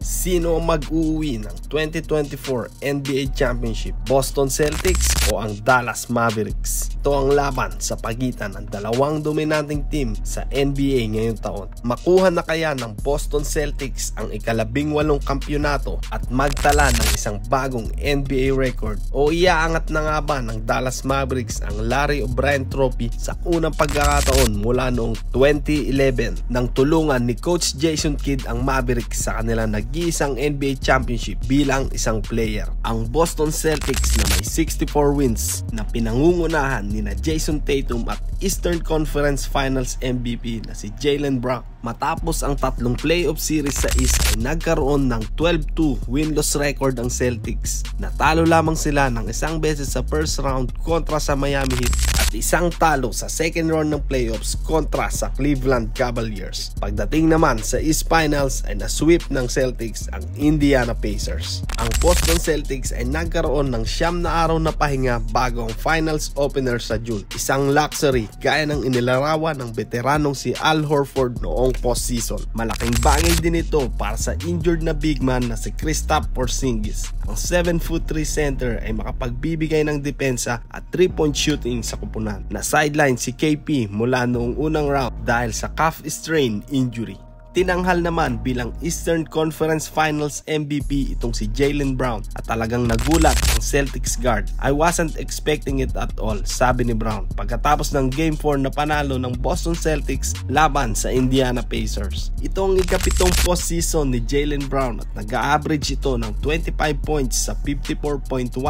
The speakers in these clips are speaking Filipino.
Sino ang mag-uwi ng 2024 NBA Championship? Boston Celtics o ang Dallas Mavericks? Ito ang laban sa pagitan ng dalawang dominanting team sa NBA ngayong taon. Makuha na kaya ng Boston Celtics ang ika-18 kampyonato at magtala ng isang bagong NBA record? O iaangat na nga ba ng Dallas Mavericks ang Larry O'Brien Trophy sa unang pagkakataon mula noong 2011 nang tulungan ni Coach Jason Kidd ang Mavericks sa kanilang nag-iisang NBA Championship bilang isang player? Ang Boston Celtics na may 64 wins na pinangungunahan ni na Jason Tatum at Eastern Conference Finals MVP na si Jaylen Brown matapos ang tatlong playoff series sa East ay nagkaroon ng 12-2 win-loss record ang Celtics. Natalo lamang sila ng isang beses sa first round kontra sa Miami Heat at isang talo sa second round ng playoffs kontra sa Cleveland Cavaliers. Pagdating naman sa East Finals ay na-sweep ng Celtics ang Indiana Pacers. Ang Boston Celtics ay nagkaroon ng 9 na araw na pahinga bago ang finals opener sa June. Isang luxury gaya ng inilarawan ng veteranong si Al Horford noong postseason. Malaking bagay din ito para sa injured na big man na si Kristaps Porzingis. Ang 7'3" center ay makapagbibigay ng depensa at 3-point shooting sa kupunan. Na sideline si KP mula noong unang round dahil sa calf strain injury. Tinanghal naman bilang Eastern Conference Finals MVP itong si Jaylen Brown at talagang nagulat ang Celtics guard. I wasn't expecting it at all, sabi ni Brown pagkatapos ng Game 4 na panalo ng Boston Celtics laban sa Indiana Pacers. Ito ang ika-7 postseason ni Jaylen Brown at nag-a-average ito ng 25 points sa 54.1%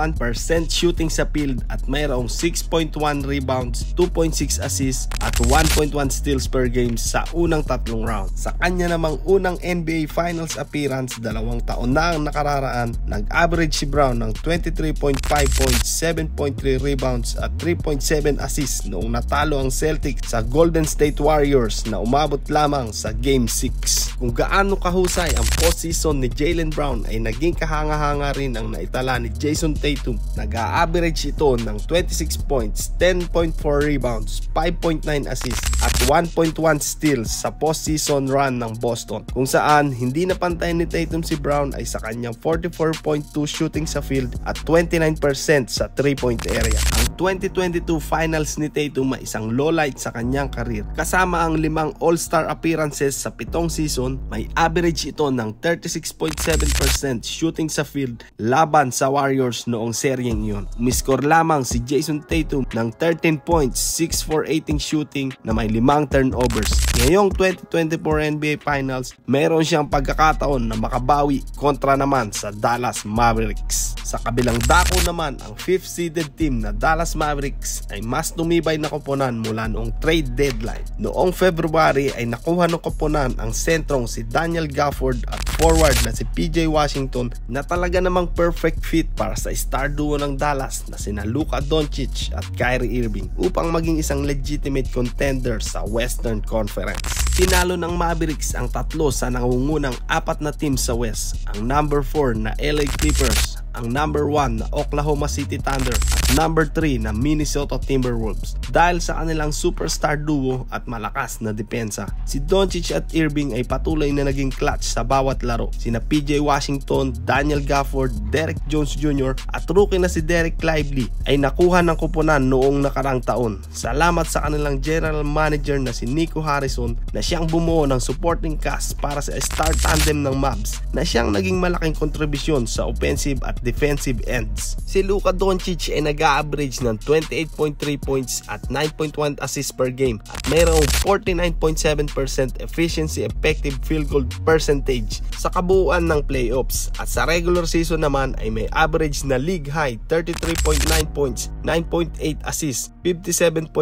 shooting sa field at mayroong 6.1 rebounds, 2.6 assists at 1.1 steals per game sa unang tatlong round. Sa kanya namang unang NBA Finals appearance 2 taon na ang nakararaan, nag-average si Brown ng 23.5 points, 7.3 rebounds at 3.7 assists noong natalo ang Celtics sa Golden State Warriors na umabot lamang sa Game 6. Kung gaano kahusay ang postseason ni Jaylen Brown ay naging kahanga-hanga rin ang naitala ni Jason Tatum. Nag-a-average ito ng 26 points, 10.4 rebounds, 5.9 assists at 1.1 steals sa postseason run ng Boston, kung saan hindi napantay ni Tatum si Brown ay sa kanyang 44.2 shooting sa field at 29% sa 3-point area. Ang 2022 finals ni Tatum ay isang lowlight sa kanyang karir. Kasama ang 5 All-Star appearances sa 7 season, may average ito ng 36.7% shooting sa field laban sa Warriors noong seryeng iyon. Umiscore lamang si Jason Tatum ng 13 points, 6 for 18 shooting na may 5 turnovers. Ngayong 2024 NBA Finals, meron siyang pagkakataon na makabawi kontra naman sa Dallas Mavericks. Sa kabilang dako naman, ang 5th seeded team na Dallas Mavericks ay mas tumibay na koponan mula noong trade deadline. Noong February ay nakuha ng koponan ang sentrong si Daniel Gafford at forward na si PJ Washington na talaga namang perfect fit para sa star duo ng Dallas na sina Luka Doncic at Kyrie Irving upang maging isang legitimate contender sa Western Conference. Tinalo ng Mavericks ang 3 sa nangungunang 4 na team sa West, ang number 4 na LA Clippers, ang number 1 na Oklahoma City Thunder at number 3 na Minnesota Timberwolves dahil sa kanilang superstar duo at malakas na depensa. Si Doncic at Irving ay patuloy na naging clutch sa bawat laro. Sina PJ Washington, Daniel Gafford, Derek Jones Jr. at rookie na si Derek Lively ay nakuha ng kupunan noong nakarang taon. Salamat sa kanilang general manager na si Nico Harrison na siyang bumuo ng supporting cast para sa star tandem ng Mavs na siyang naging malaking kontribusyon sa offensive at defensive ends. Si Luka Doncic ay nag-a-average ng 28.3 points at 9.1 assists per game at mayroong 49.7% efficiency effective field goal percentage sa kabuuan ng playoffs at sa regular season naman ay may average na league high 33.9 points, 9.8 assists, 57.3%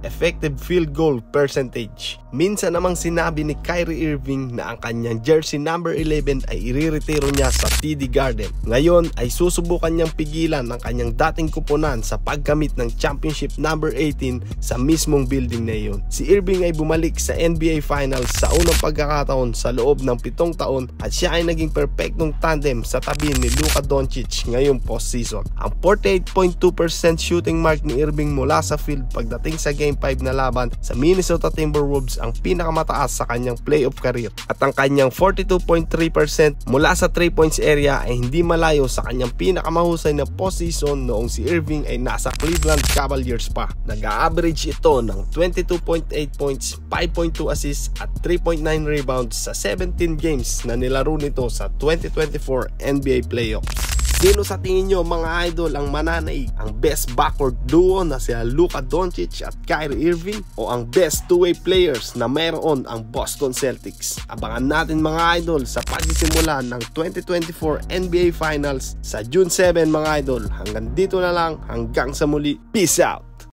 effective field goal percentage. Minsan namang sinabi ni Kyrie Irving na ang kanyang jersey number 11 ay iriretiro niya sa TD Garden. Ngayon ay susubukan niyang pigilan ng kanyang dating kuponan sa pagkamit ng championship number 18 sa mismong building na iyon. Si Irving ay bumalik sa NBA Finals sa unang pagkakataon sa loob ng 7 taon at siya ay naging perpektong tandem sa tabi ni Luka Doncic ngayong postseason. Ang 48.2% shooting mark ni Irving mula sa field pagdating sa Game 5 na laban sa Minnesota Timberwolves ang pinakamataas sa kanyang playoff career. At ang kanyang 42.3% mula sa 3 points area ay hindi malayo sa kanyang pinakamahusay na postseason noong si Irving ay nasa Cleveland Cavaliers pa. Nag-a-average ito ng 22.8 points, 5.2 assists at 3.9 rebounds sa 17 games na nilaro nito sa 2024 NBA playoffs. Sino sa tingin nyo mga idol ang mananaig? Ang best backcourt duo na sila Luka Doncic at Kyrie Irving o ang best two-way players na mayroon ang Boston Celtics? Abangan natin mga idol sa pagsisimula ng 2024 NBA Finals sa June 7 mga idol. Hanggang dito na lang, hanggang sa muli. Peace out!